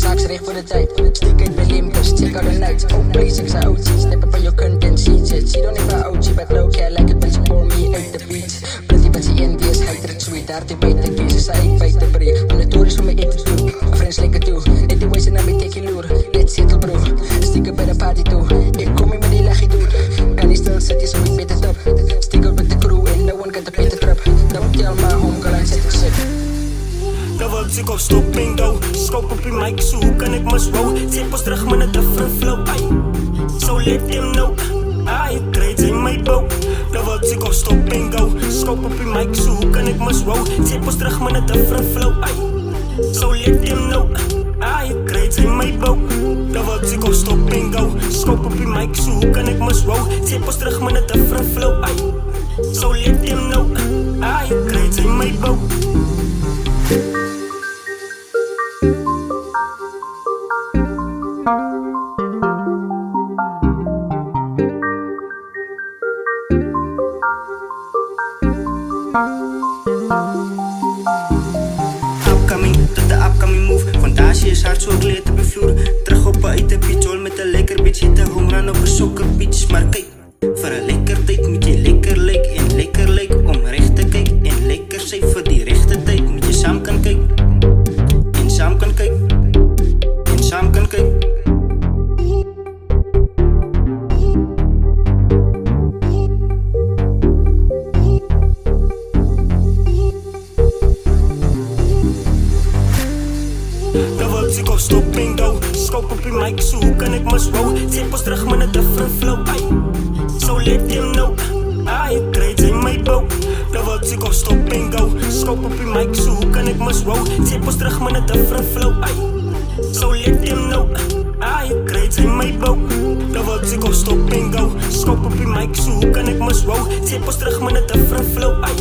zaaks recht voor de tijd. Stick uit bij Limpus, check out the night. Oh please, ik zei OG, step up on your content sheet. She don't even OG, but no care, like it when she pour me uit de beat. Bloody but she envious, hij trekt sweet. Daar die weet de kiezen, zei ik weet de brie. Mandatories om me eten te doen, mijn friends likken toe. Net die ways en dan me take je loer. Let's settle bro, stick up bij de party toe. Ik kom in met die lachie dude. Kan niet stil zitten, so ik weet het op. Stick up with the crew and no one got the beat the trap. Don't tell my home girl, I set ik shit. Nou wil ik op stop bingo. Scope op je mic, zo hoe kan ik mas row. Zet pas terug met een different flow, ay. So let them know, ay, trades in my bow. Nou wil ik op stop bingo. Scope op je mic, zo hoe kan ik mas row. Zet pas terug met een different flow, ay. So let them know, ay, trades in my bow. Nou wil ik op stop bingo. Scope op je mic, zo hoe kan ik mas row. Zet pas terug met een different flow, ay. So let them know, ay, trades in my bow. Upcoming, tot de upcoming move. Fantasie is hard, zo ik leer te bevloeren. Terug op uit de pichol met een lekker bitch. Hit een home run op een soccer pitch. Maar kijk, voor een lekker tijd moet je lekker lijk. En lekker lijk om recht te kijken. En lekker safe voor die rechte tijd. Moet je samen kan kijken. En samen kan kijken. En samen kan kijken. Nou wil ik op stop bingo. Scope op je mic, zo hoe kan ik mas row. Zet pas terug met een different flow, ay. So let them know, ay, trades in my bow. Nou wil ik op stop bingo. Scope op je mic, zo hoe kan ik mas row. Zet pas terug met een different flow, ay. So let them know, ay, trades in my bow. Nou wil ik op stop bingo. Scope op je mic, zo hoe kan ik mas row. Zet pas terug met een different flow, ay.